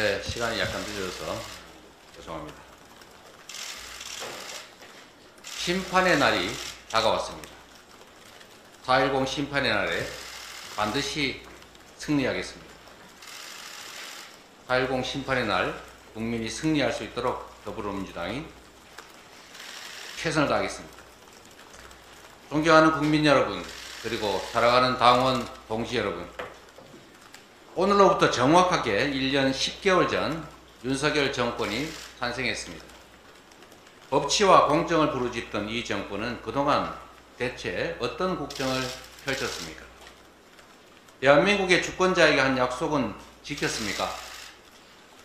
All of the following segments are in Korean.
네, 시간이 약간 늦어서 죄송합니다. 심판의 날이 다가왔습니다. 4.10 심판의 날에 반드시 승리하겠습니다. 4.10 심판의 날 국민이 승리할 수 있도록 더불어민주당이 최선을 다하겠습니다. 존경하는 국민 여러분, 그리고 사랑하는 당원 동지 여러분, 오늘로부터 정확하게 1년 10개월 전 윤석열 정권이 탄생했습니다. 법치와 공정을 부르짖던 이 정권은 그동안 대체 어떤 국정을 펼쳤습니까? 대한민국의 주권자에게 한 약속은 지켰습니까?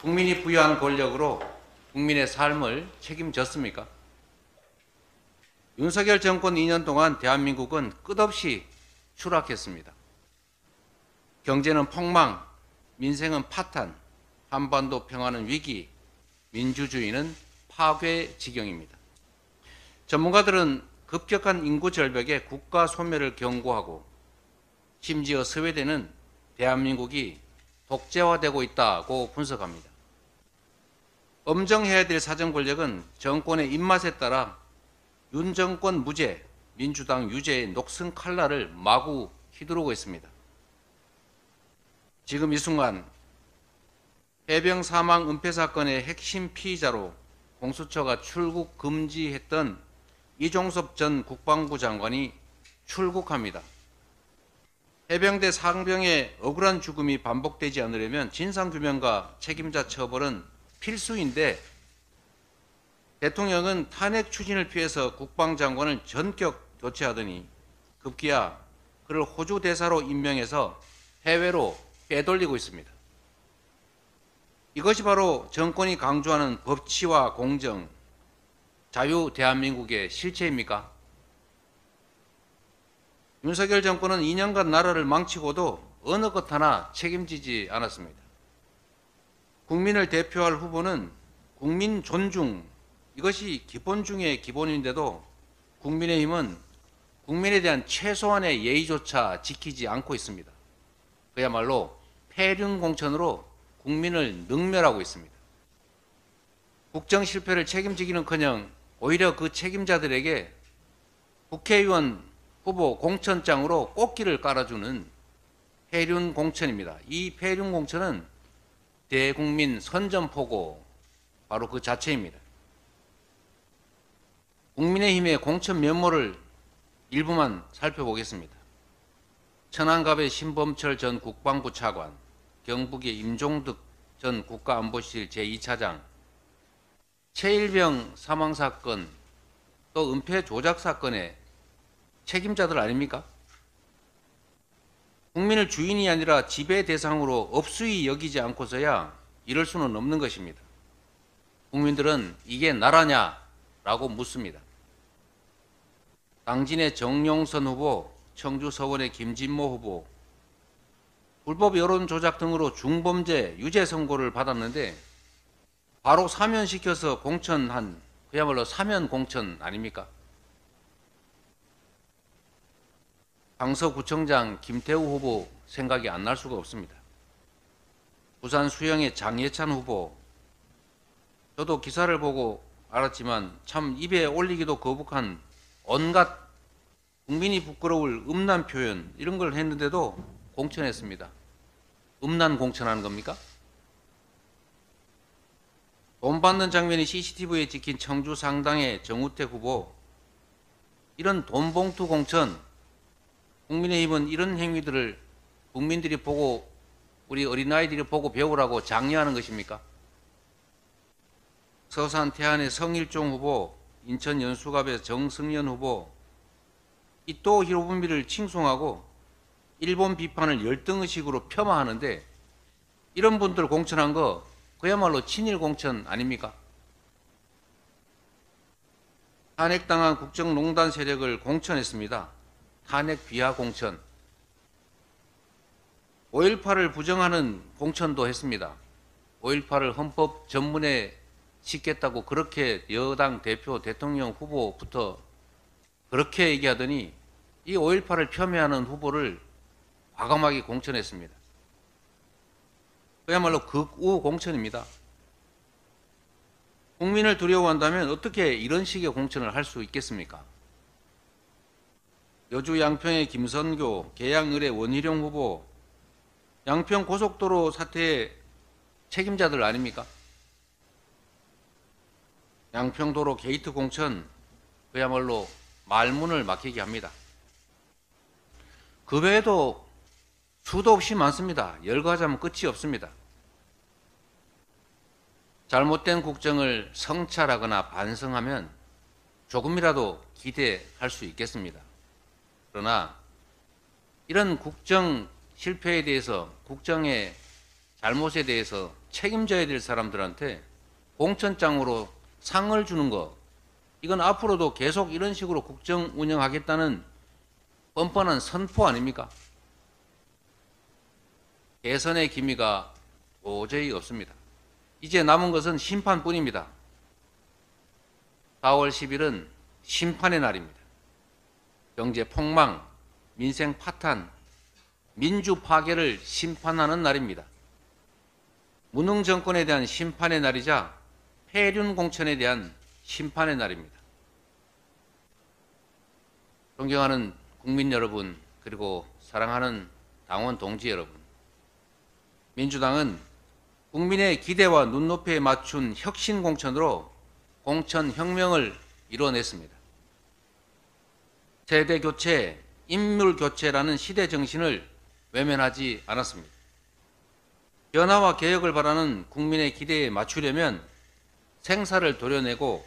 국민이 부여한 권력으로 국민의 삶을 책임졌습니까? 윤석열 정권 2년 동안 대한민국은 끝없이 추락했습니다. 경제는 폭망, 민생은 파탄, 한반도 평화는 위기, 민주주의는 파괴 지경입니다. 전문가들은 급격한 인구 절벽에 국가 소멸을 경고하고 심지어 스웨덴은 대한민국이 독재화되고 있다고 분석합니다. 엄정해야 될 사정 권력은 정권의 입맛에 따라 윤 정권 무죄, 민주당 유죄의 녹슨 칼날을 마구 휘두르고 있습니다. 지금 이 순간 해병 사망 은폐 사건의 핵심 피의자로 공수처가 출국 금지했던 이종섭 전 국방부 장관이 출국합니다. 해병대 상병의 억울한 죽음이 반복되지 않으려면 진상규명과 책임자 처벌은 필수인데 대통령은 탄핵 추진을 피해서 국방장관을 전격 교체하더니 급기야 그를 호주 대사로 임명해서 해외로 빼돌리고 있습니다. 이것이 바로 정권이 강조하는 법치와 공정, 자유 대한민국의 실체입니까? 윤석열 정권은 2년간 나라를 망치고도 어느 것 하나 책임지지 않았습니다. 국민을 대표할 후보는 국민 존중, 이것이 기본 중의 기본인데도 국민의힘은 국민에 대한 최소한의 예의조차 지키지 않고 있습니다. 그야말로 폐륜공천으로 국민을 능멸하고 있습니다. 국정 실패를 책임지기는커녕 오히려 그 책임자들에게 국회의원 후보 공천장으로 꽃길을 깔아주는 폐륜공천입니다. 이 폐륜공천은 대국민 선전포고 바로 그 자체입니다. 국민의힘의 공천 면모를 일부만 살펴보겠습니다. 천안갑의 신범철 전 국방부 차관, 경북의 임종득 전 국가안보실 제2차장, 최일병 사망사건, 또 은폐 조작 사건의 책임자들 아닙니까? 국민을 주인이 아니라 지배 대상으로 업수히 여기지 않고서야 이럴 수는 없는 것입니다. 국민들은 이게 나라냐라고 묻습니다. 당진의 정용선 후보, 청주 서원의 김진모 후보, 불법 여론 조작 등으로 중범죄 유죄 선고를 받았는데 바로 사면시켜서 공천한 그야말로 사면 공천 아닙니까? 강서구청장 김태우 후보 생각이 안 날 수가 없습니다. 부산 수영의 장예찬 후보, 저도 기사를 보고 알았지만 참 입에 올리기도 거북한 온갖 국민이 부끄러울 음란 표현 이런 걸 했는데도 공천했습니다. 음란 공천하는 겁니까? 돈 받는 장면이 CCTV에 찍힌 청주 상당의 정우택 후보, 이런 돈봉투 공천, 국민의힘은 이런 행위들을 국민들이 보고 우리 어린아이들이 보고 배우라고 장려하는 것입니까? 서산 태안의 성일종 후보, 인천 연수갑의 정승연 후보, 이토 히로부미를 칭송하고 일본 비판을 열등의식으로 폄하하는데 이런 분들 공천한 거 그야말로 친일 공천 아닙니까? 탄핵당한 국정농단 세력을 공천했습니다. 탄핵 비하 공천. 5.18을 부정하는 공천도 했습니다. 5.18을 헌법 전문에 싣겠다고 그렇게 여당 대표 대통령 후보부터 그렇게 얘기하더니 이 5.18을 폄훼하는 후보를 과감하게 공천했습니다. 그야말로 극우 공천입니다. 국민을 두려워한다면 어떻게 이런 식의 공천을 할 수 있겠습니까? 여주 양평의 김선교, 계양을의 원희룡 후보, 양평 고속도로 사태의 책임자들 아닙니까? 양평도로 게이트 공천 그야말로 말문을 막히게 합니다. 그 외에도 수도 없이 많습니다. 열거하자면 끝이 없습니다. 잘못된 국정을 성찰하거나 반성하면 조금이라도 기대할 수 있겠습니다. 그러나 이런 국정 실패에 대해서, 국정의 잘못에 대해서 책임져야 될 사람들한테 공천장으로 상을 주는 거, 이건 앞으로도 계속 이런 식으로 국정 운영하겠다는 뻔뻔한 선포 아닙니까? 개선의 기미가 도저히 없습니다. 이제 남은 것은 심판뿐입니다. 4월 10일은 심판의 날입니다. 경제 폭망, 민생 파탄, 민주 파괴를 심판하는 날입니다. 무능 정권에 대한 심판의 날이자 폐륜 공천에 대한 심판의 날입니다. 존경하는 국민 여러분, 그리고 사랑하는 당원 동지 여러분, 민주당은 국민의 기대와 눈높이에 맞춘 혁신 공천으로 공천 혁명을 이뤄냈습니다. 세대 교체, 인물 교체라는 시대 정신을 외면하지 않았습니다. 변화와 개혁을 바라는 국민의 기대에 맞추려면 생사를 도려내고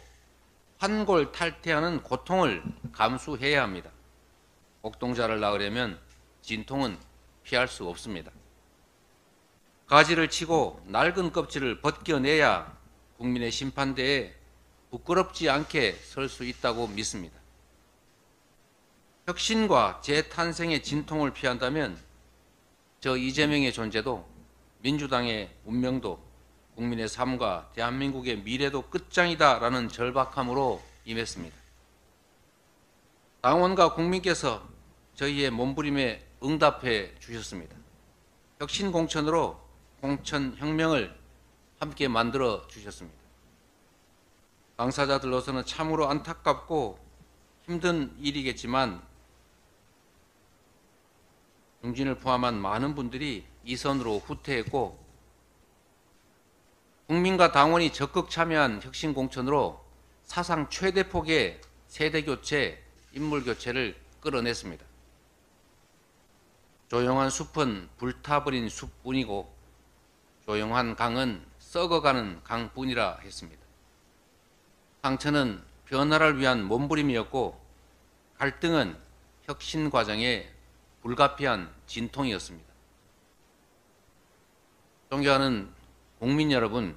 환골탈태하는 고통을 감수해야 합니다. 옥동자를 낳으려면 진통은 피할 수 없습니다. 가지를 치고 낡은 껍질을 벗겨내야 국민의 심판대에 부끄럽지 않게 설 수 있다고 믿습니다. 혁신과 재탄생의 진통을 피한다면 저 이재명의 존재도, 민주당의 운명도, 국민의 삶과 대한민국의 미래도 끝장이다라는 절박함으로 임했습니다. 당원과 국민께서 저희의 몸부림에 응답해 주셨습니다. 혁신 공천으로 공천 혁명을 함께 만들어 주셨습니다. 당사자들로서는 참으로 안타깝고 힘든 일이겠지만 중진을 포함한 많은 분들이 이 선으로 후퇴했고, 국민과 당원이 적극 참여한 혁신 공천으로 사상 최대 폭의 세대 교체, 인물 교체를 끌어냈습니다. 조용한 숲은 불타버린 숲뿐이고 조용한 강은 썩어가는 강뿐이라 했습니다. 상처는 변화를 위한 몸부림이었고 갈등은 혁신 과정의 불가피한 진통이었습니다. 존경하는 국민 여러분,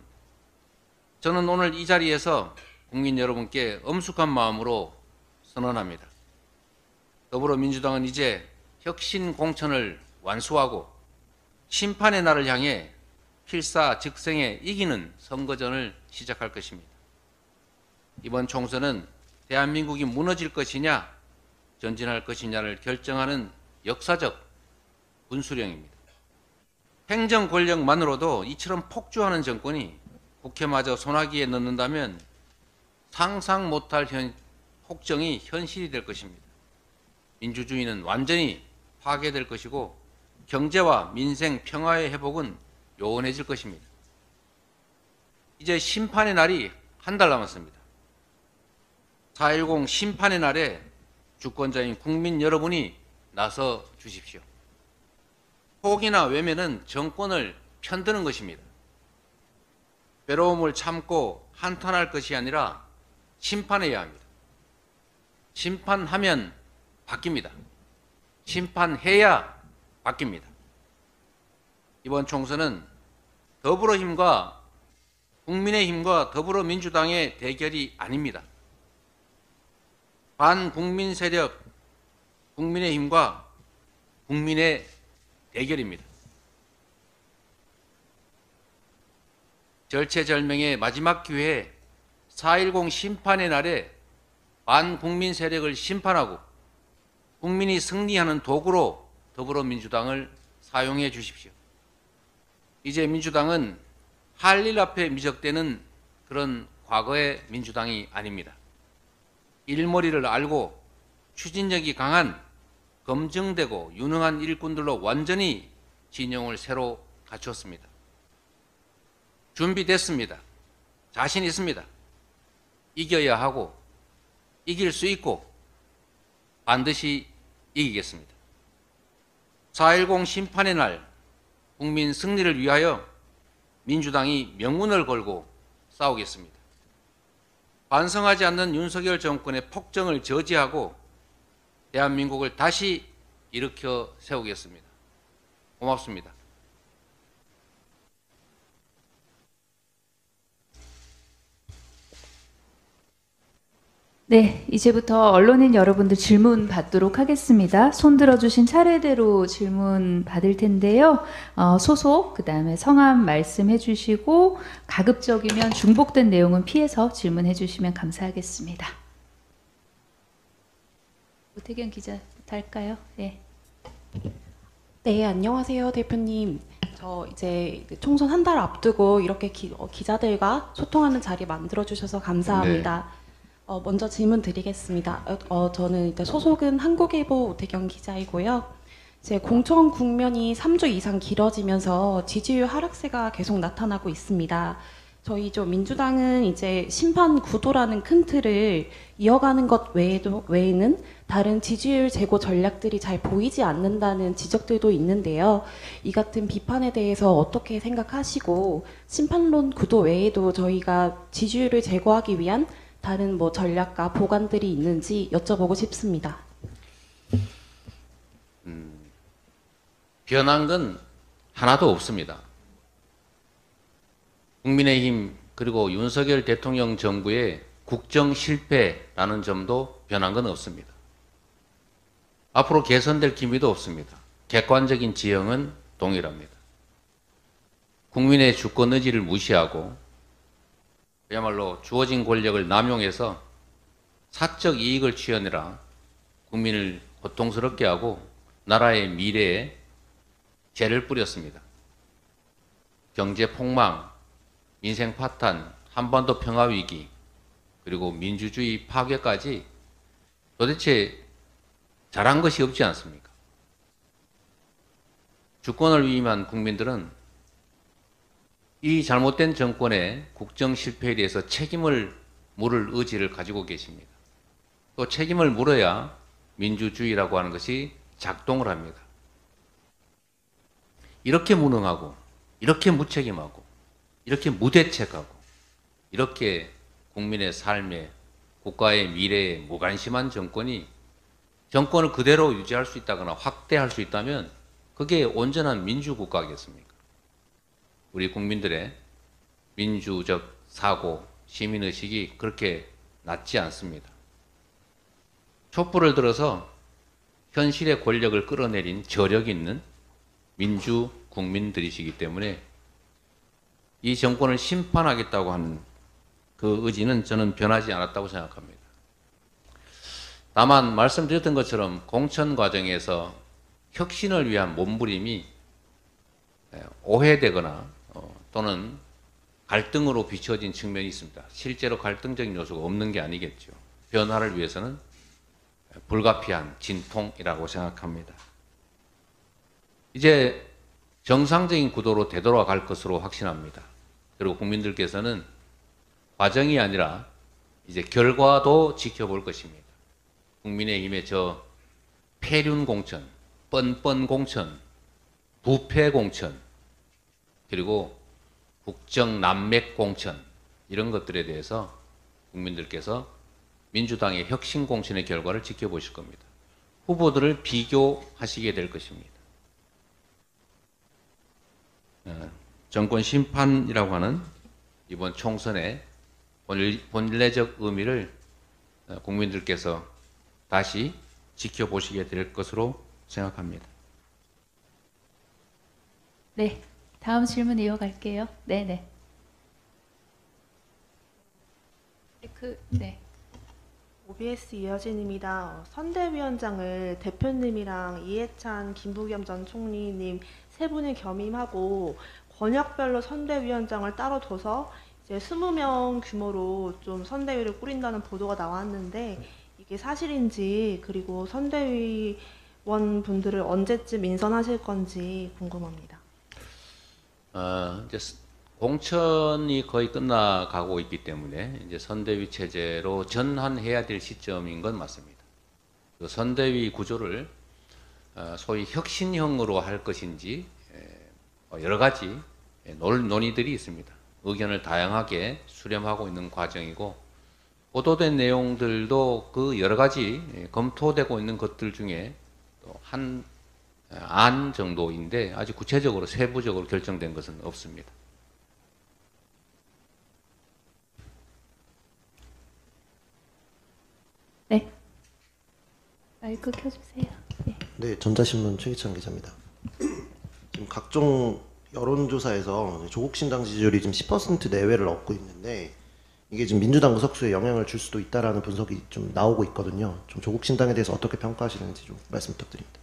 저는 오늘 이 자리에서 국민 여러분께 엄숙한 마음으로 선언합니다. 더불어민주당은 이제 혁신 공천을 완수하고 심판의 날을 향해 필사즉생에 이기는 선거전을 시작할 것입니다. 이번 총선은 대한민국이 무너질 것이냐 전진할 것이냐를 결정하는 역사적 분수령입니다. 행정 권력만으로도 이처럼 폭주하는 정권이 국회마저 소나기에 넣는다면 상상 못할 폭정이 현실이 될 것입니다. 민주주의는 완전히 파괴될 것이고 경제와 민생 평화의 회복은 요원해질 것입니다. 이제 심판의 날이 한 달 남았습니다. 4.10 심판의 날에 주권자인 국민 여러분이 나서 주십시오. 포기나 외면은 정권을 편드는 것입니다. 괴로움을 참고 한탄할 것이 아니라 심판해야 합니다. 심판하면 바뀝니다. 심판해야 바뀝니다. 이번 총선은 더불어힘과 국민의힘과 더불어민주당의 대결이 아닙니다. 반국민 세력 국민의힘과 국민의 대결입니다. 절체절명의 마지막 기회에 4.10 심판의 날에 반국민 세력을 심판하고 국민이 승리하는 도구로 더불어민주당을 사용해 주십시오. 이제 민주당은 할 일 앞에 미적대는 그런 과거의 민주당이 아닙니다. 일머리를 알고 추진력이 강한 검증되고 유능한 일꾼들로 완전히 진영을 새로 갖췄습니다. 준비됐습니다. 자신 있습니다. 이겨야 하고 이길 수 있고 반드시 이기겠습니다. 4.10 심판의 날 국민 승리를 위하여 민주당이 명운을 걸고 싸우겠습니다. 반성하지 않는 윤석열 정권의 폭정을 저지하고 대한민국을 다시 일으켜 세우겠습니다. 고맙습니다. 네, 이제부터 언론인 여러분들 질문 받도록 하겠습니다. 손 들어주신 차례대로 질문 받을 텐데요. 소속, 그 다음에 성함 말씀해 주시고 가급적이면 중복된 내용은 피해서 질문해 주시면 감사하겠습니다. 오태경 기자부터 할까요? 네. 네, 안녕하세요, 대표님. 저 이제 총선 한 달 앞두고 이렇게 기자들과 소통하는 자리 만들어 주셔서 감사합니다. 네. 먼저 질문 드리겠습니다. 저는 이제 소속은 한국일보 오태경 기자이고요. 제 공천 국면이 3주 이상 길어지면서 지지율 하락세가 계속 나타나고 있습니다. 저희 민주당은 이제 심판 구도라는 큰 틀을 이어가는 것 외에는 다른 지지율 제고 전략들이 잘 보이지 않는다는 지적들도 있는데요. 이 같은 비판에 대해서 어떻게 생각하시고 심판론 구도 외에도 저희가 지지율을 제고하기 위한 다른 전략과 보관들이 있는지 여쭤보고 싶습니다. 변한 건 하나도 없습니다. 국민의힘 그리고 윤석열 대통령 정부의 국정 실패라는 점도 변한 건 없습니다. 앞으로 개선될 기미도 없습니다. 객관적인 지형은 동일합니다. 국민의 주권 의지를 무시하고 그야말로 주어진 권력을 남용해서 사적 이익을 취하느라 국민을 고통스럽게 하고 나라의 미래에 죄를 뿌렸습니다. 경제 폭망, 민생 파탄, 한반도 평화 위기, 그리고 민주주의 파괴까지 도대체 잘한 것이 없지 않습니까? 주권을 위임한 국민들은 이 잘못된 정권의 국정 실패에 대해서 책임을 물을 의지를 가지고 계십니다. 또 책임을 물어야 민주주의라고 하는 것이 작동을 합니다. 이렇게 무능하고 이렇게 무책임하고 이렇게 무대책하고 이렇게 국민의 삶에 국가의 미래에 무관심한 정권이 정권을 그대로 유지할 수 있다거나 확대할 수 있다면 그게 온전한 민주국가겠습니까? 우리 국민들의 민주적 사고, 시민의식이 그렇게 낮지 않습니다. 촛불을 들어서 현실의 권력을 끌어내린 저력 있는 민주 국민들이시기 때문에 이 정권을 심판하겠다고 하는 그 의지는 저는 변하지 않았다고 생각합니다. 다만 말씀드렸던 것처럼 공천 과정에서 혁신을 위한 몸부림이 오해되거나 또는 갈등으로 비춰진 측면이 있습니다. 실제로 갈등적인 요소가 없는 게 아니겠죠. 변화를 위해서는 불가피한 진통이라고 생각합니다. 이제 정상적인 구도로 되돌아갈 것으로 확신합니다. 그리고 국민들께서는 과정이 아니라 이제 결과도 지켜볼 것입니다. 국민의힘의 저 폐륜 공천, 뻔뻔 공천, 부패 공천, 그리고 국정 난맥 공천 이런 것들에 대해서 국민들께서 민주당의 혁신 공천의 결과를 지켜보실 겁니다. 후보들을 비교하시게 될 것입니다. 정권 심판이라고 하는 이번 총선의 본래적 의미를 국민들께서 다시 지켜보시게 될 것으로 생각합니다. 네, 다음 질문 이어갈게요. 네네. 네. OBS 이여진입니다. 선대위원장을 대표님이랑 이해찬, 김부겸 전 총리님 세 분을 겸임하고 번역별로 선대위원장을 따로 둬서 이제 20명 규모로 좀 선대위를 꾸린다는 보도가 나왔는데 이게 사실인지 그리고 선대위원 분들을 언제쯤 인선하실 건지 궁금합니다. 이제 공천이 거의 끝나가고 있기 때문에 이제 선대위 체제로 전환해야 될 시점인 건 맞습니다. 그 선대위 구조를 소위 혁신형으로 할 것인지 여러 가지 논의들이 있습니다. 의견을 다양하게 수렴하고 있는 과정이고 보도된 내용들도 그 여러 가지 검토되고 있는 것들 중에 또 한 안 정도인데 아직 구체적으로 세부적으로 결정된 것은 없습니다. 네. 마이크 켜주세요. 네. 네, 전자신문 최기찬 기자입니다. 지금 각종 여론조사에서 조국 신당 지지율이 지금 10% 내외를 얻고 있는데 이게 지금 민주당 의석수에 영향을 줄 수도 있다라는 분석이 좀 나오고 있거든요. 좀 조국 신당에 대해서 어떻게 평가하시는지 좀 말씀 부탁드립니다.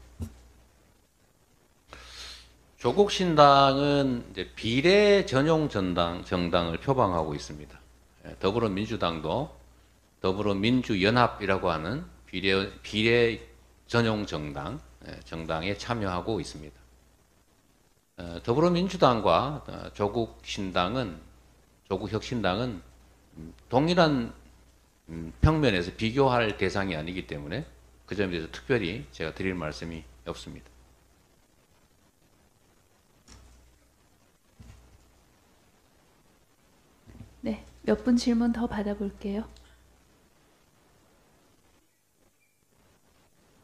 조국 신당은 이제 비례 전용 정당을 표방하고 있습니다. 더불어민주당도 더불어민주연합이라고 하는 비례 전용 정당에 참여하고 있습니다. 더불어민주당과 조국혁신당은 동일한 평면에서 비교할 대상이 아니기 때문에 그 점에 대해서 특별히 제가 드릴 말씀이 없습니다. 네. 몇 분 질문 더 받아볼게요.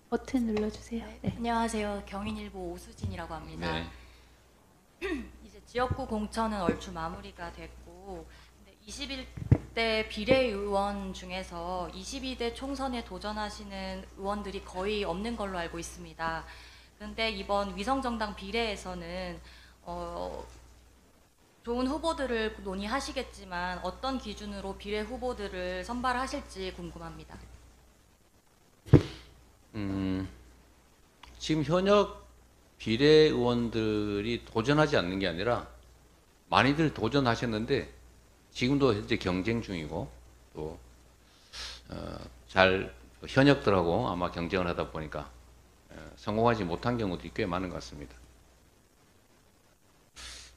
버튼 눌러주세요. 네. 안녕하세요. 경인일보 오수진이라고 합니다. 네. 이제 지역구 공천은 얼추 마무리가 됐고 21대 비례의원 중에서 22대 총선에 도전하시는 의원들이 거의 없는 걸로 알고 있습니다. 그런데 이번 위성정당 비례에서는 좋은 후보들을 논의하시겠지만 어떤 기준으로 비례 후보들을 선발하실지 궁금합니다. 지금 현역 비례의원들이 도전하지 않는 게 아니라 많이들 도전하셨는데 지금도 현재 경쟁 중이고 또 현역들하고 아마 경쟁을 하다 보니까 성공하지 못한 경우들이 꽤 많은 것 같습니다.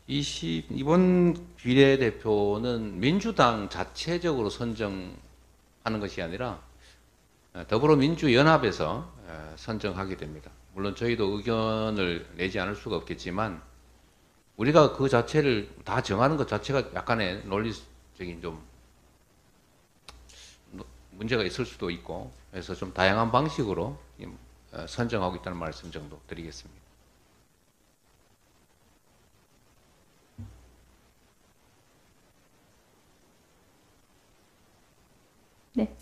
이번 비례대표는 민주당 자체적으로 선정하는 것이 아니라 더불어민주연합에서 선정하게 됩니다. 물론 저희도 의견을 내지 않을 수가 없겠지만 우리가 그 자체를 다 정하는 것 자체가 약간의 논리적인 좀 문제가 있을 수도 있고 그래서 좀 다양한 방식으로 선정하고 있다는 말씀 정도 드리겠습니다. 네.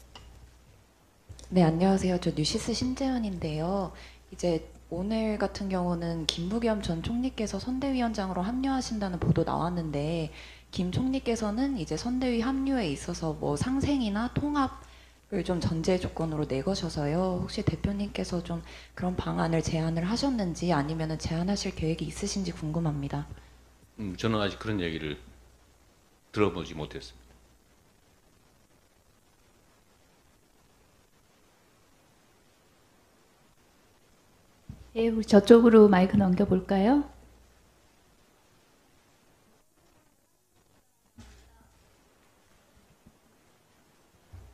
네, 안녕하세요. 저 뉴시스 신재현인데요. 이제 오늘 같은 경우는 김부겸 전 총리께서 선대위원장으로 합류하신다는 보도 나왔는데 김 총리께서는 이제 선대위 합류에 있어서 뭐 상생이나 통합을 좀 전제 조건으로 내거셔서요. 혹시 대표님께서 좀 그런 방안을 제안을 하셨는지 아니면은 제안하실 계획이 있으신지 궁금합니다. 저는 아직 그런 얘기를 들어보지 못했습니다. 예, 우리 저쪽으로 마이크 넘겨볼까요?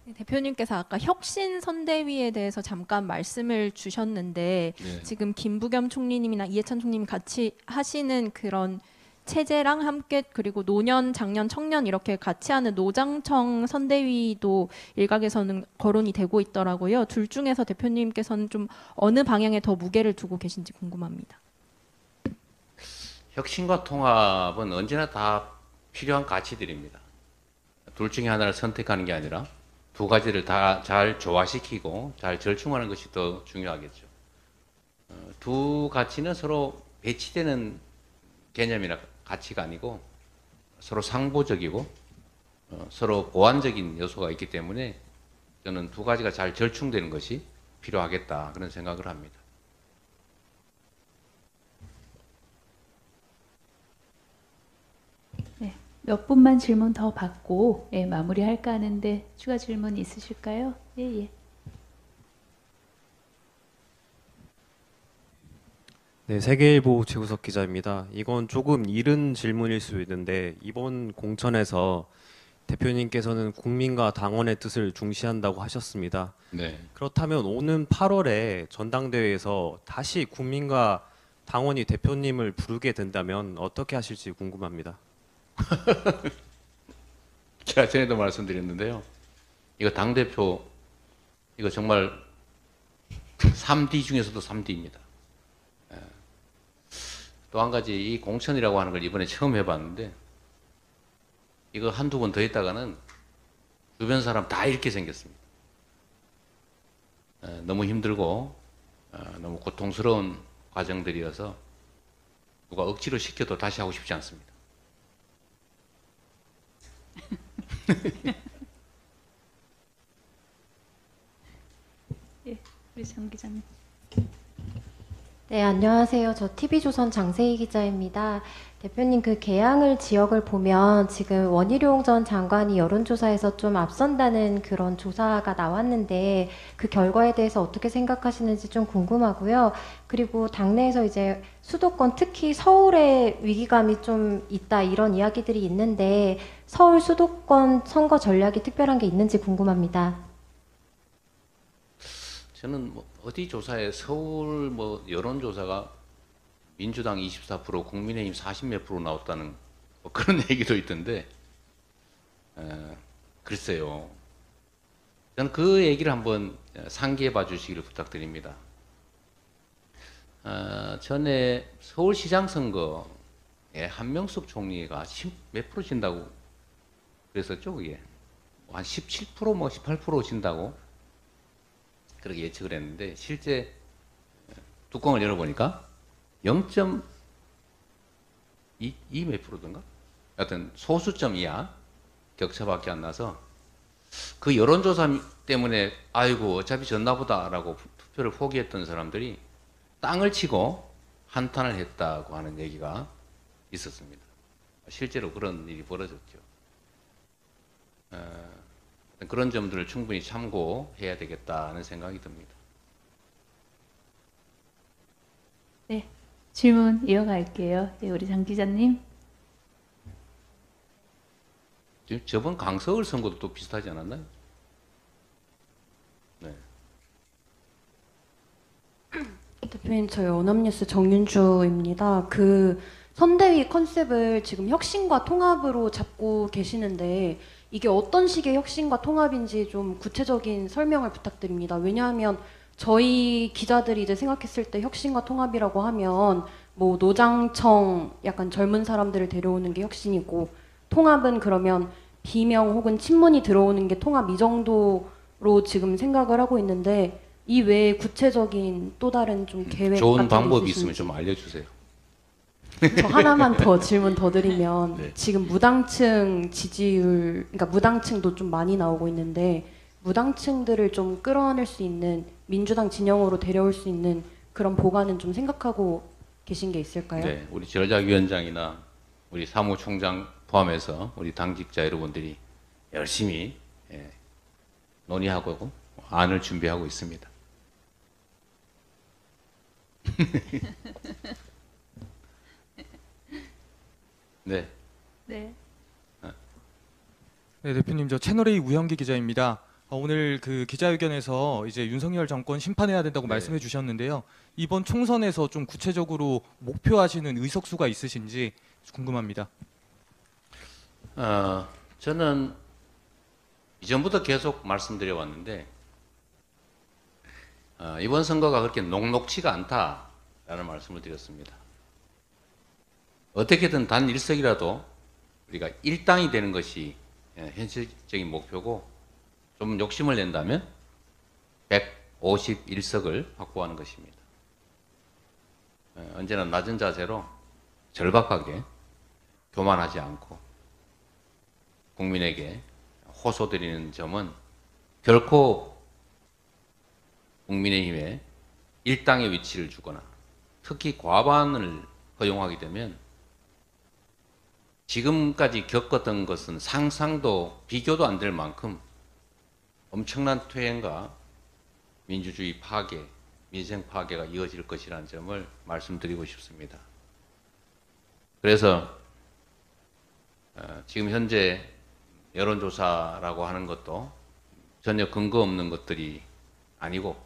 네, 대표님께서 아까 혁신 선대위에 대해서 잠깐 말씀을 주셨는데 네. 지금 김부겸 총리님이나 이해찬 총리님 같이 하시는 그런 체제랑 함께 그리고 노년, 장년, 청년 이렇게 같이 하는 노장청 선대위도 일각에서는 거론이 되고 있더라고요. 둘 중에서 대표님께서는 좀 어느 방향에 더 무게를 두고 계신지 궁금합니다. 혁신과 통합은 언제나 다 필요한 가치들입니다. 둘 중에 하나를 선택하는 게 아니라 두 가지를 다 잘 조화시키고 잘 절충하는 것이 더 중요하겠죠. 두 가치는 서로 배치되는 개념이나 가치가 아니고 서로 상보적이고 서로 보완적인 요소가 있기 때문에 저는 두 가지가 잘 절충되는 것이 필요하겠다 그런 생각을 합니다. 몇 분만 질문 더 받고 예, 마무리할까 하는데 추가 질문 있으실까요? 예, 예. 네, 세계일보 최구석 기자입니다. 이건 조금 이른 질문일 수 있는데 이번 공천에서 대표님께서는 국민과 당원의 뜻을 중시한다고 하셨습니다. 네. 그렇다면 오는 8월에 전당대회에서 다시 국민과 당원이 대표님을 부르게 된다면 어떻게 하실지 궁금합니다. 제가 전에도 말씀드렸는데요. 이거 당대표, 이거 정말 3D 중에서도 3D입니다. 또 한 가지 이 공천이라고 하는 걸 이번에 처음 해봤는데 이거 한두 번 더 했다가는 주변 사람 다 잃게 생겼습니다. 너무 힘들고 너무 고통스러운 과정들이어서 누가 억지로 시켜도 다시 하고 싶지 않습니다. 예, 우리 장 기자님. 네, 안녕하세요. 저 TV조선 장세희 기자입니다. 대표님, 그 개항을 지역을 보면 지금 원희룡 전 장관이 여론조사에서 좀 앞선다는 그런 조사가 나왔는데 그 결과에 대해서 어떻게 생각하시는지 좀 궁금하고요. 그리고 당내에서 이제 수도권, 특히 서울의 위기감이 좀 있다 이런 이야기들이 있는데 서울 수도권 선거 전략이 특별한 게 있는지 궁금합니다. 저는 뭐 어디 조사에 서울 뭐 여론조사가 민주당 24%, 국민의힘 40몇 프로 나왔다는 뭐 그런 얘기도 있던데 글쎄요. 저는 그 얘기를 한번 상기해 봐 주시기를 부탁드립니다. 전에 서울시장 선거에 한명숙 총리가 10몇 프로 진다고 그랬었죠, 그게. 한 17%, 뭐 18% 진다고 그렇게 예측을 했는데 실제 뚜껑을 열어보니까 0.2 몇 프로던가? 하여튼 소수점 이하 격차밖에 안 나서 그 여론조사 때문에 아이고 어차피 졌나보다라고 투표를 포기했던 사람들이 땅을 치고 한탄을 했다고 하는 얘기가 있었습니다. 실제로 그런 일이 벌어졌죠. 그런 점들을 충분히 참고해야 되겠다는 생각이 듭니다. 네, 질문 이어갈게요. 예, 우리 장 기자님. 지금 저번 강서울 선거도 또 비슷하지 않았나요? 네. 대표님, 저희 연합뉴스 정윤주입니다. 그 선대위 컨셉을 지금 혁신과 통합으로 잡고 계시는데 이게 어떤 식의 혁신과 통합인지 좀 구체적인 설명을 부탁드립니다. 왜냐하면 저희 기자들이 이제 생각했을 때 혁신과 통합이라고 하면 뭐 노장청 약간 젊은 사람들을 데려오는 게 혁신이고 통합은 그러면 비명 혹은 친문이 들어오는 게 통합 이 정도로 지금 생각을 하고 있는데 이 외에 구체적인 또 다른 좀 계획 좋은 같은 게 방법이 있으신지. 있으면 좀 알려주세요. 저 하나만 더 질문 더 드리면 네. 지금 무당층 지지율, 그러니까 무당층도 좀 많이 나오고 있는데 무당층들을 좀 끌어안을 수 있는 민주당 진영으로 데려올 수 있는 그런 보관은 좀 생각하고 계신 게 있을까요? 네, 우리 전략위원장이나 우리 사무총장 포함해서 우리 당직자 여러분들이 열심히 논의하고 안을 준비하고 있습니다. 네. 네. 네, 대표님, 저 채널A 우영기 기자입니다. 오늘 그 기자회견에서 이제 윤석열 정권 심판해야 된다고 네. 말씀해 주셨는데요. 이번 총선에서 좀 구체적으로 목표하시는 의석수가 있으신지 궁금합니다. 저는 이전부터 계속 말씀드려 왔는데 이번 선거가 그렇게 녹록치가 않다라는 말씀을 드렸습니다. 어떻게든 단 일석이라도 우리가 일당이 되는 것이 현실적인 목표고 좀 욕심을 낸다면 151석을 확보하는 것입니다. 언제나 낮은 자세로 절박하게 교만하지 않고 국민에게 호소드리는 점은 결코 국민의힘에 일당의 위치를 주거나 특히 과반을 허용하게 되면 지금까지 겪었던 것은 상상도 비교도 안 될 만큼 엄청난 퇴행과 민주주의 파괴, 민생 파괴가 이어질 것이라는 점을 말씀드리고 싶습니다. 그래서 지금 현재 여론조사라고 하는 것도 전혀 근거 없는 것들이 아니고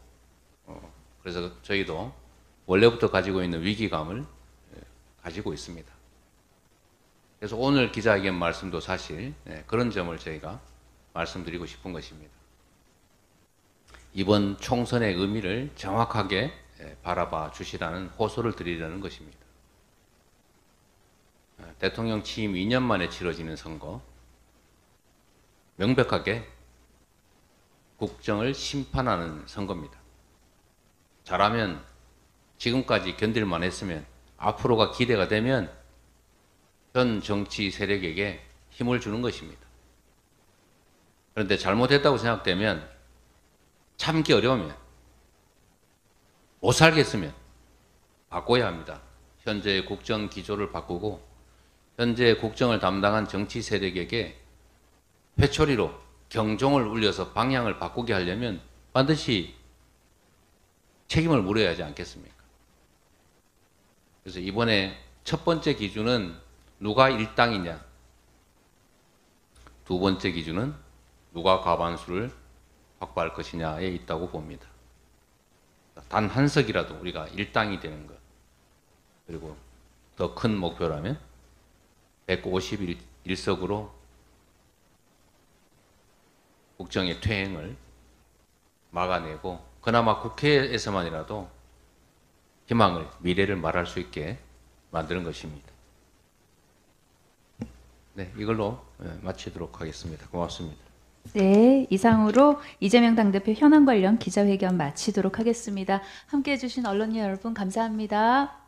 그래서 저희도 원래부터 가지고 있는 위기감을 가지고 있습니다. 그래서 오늘 기자회견 말씀도 사실 그런 점을 저희가 말씀드리고 싶은 것입니다. 이번 총선의 의미를 정확하게 바라봐 주시라는 호소를 드리려는 것입니다. 대통령 취임 2년 만에 치러지는 선거, 명백하게 국정을 심판하는 선거입니다. 잘하면 지금까지 견딜만 했으면 앞으로가 기대가 되면 현 정치 세력에게 힘을 주는 것입니다. 그런데 잘못했다고 생각되면 참기 어려우면 못 살겠으면 바꿔야 합니다. 현재의 국정 기조를 바꾸고 현재 국정을 담당한 정치 세력에게 회초리로 경종을 울려서 방향을 바꾸게 하려면 반드시 책임을 물어야 하지 않겠습니까? 그래서 이번에 첫 번째 기준은 누가 일당이냐, 두 번째 기준은 누가 과반수를 확보할 것이냐에 있다고 봅니다. 단 한 석이라도 우리가 일당이 되는 것, 그리고 더 큰 목표라면 151석으로 국정의 퇴행을 막아내고 그나마 국회에서만이라도 희망을, 미래를 말할 수 있게 만드는 것입니다. 네, 이걸로 마치도록 하겠습니다. 고맙습니다. 네, 이상으로 이재명 당대표 현안 관련 기자회견 마치도록 하겠습니다. 함께해 주신 언론인 여러분 감사합니다.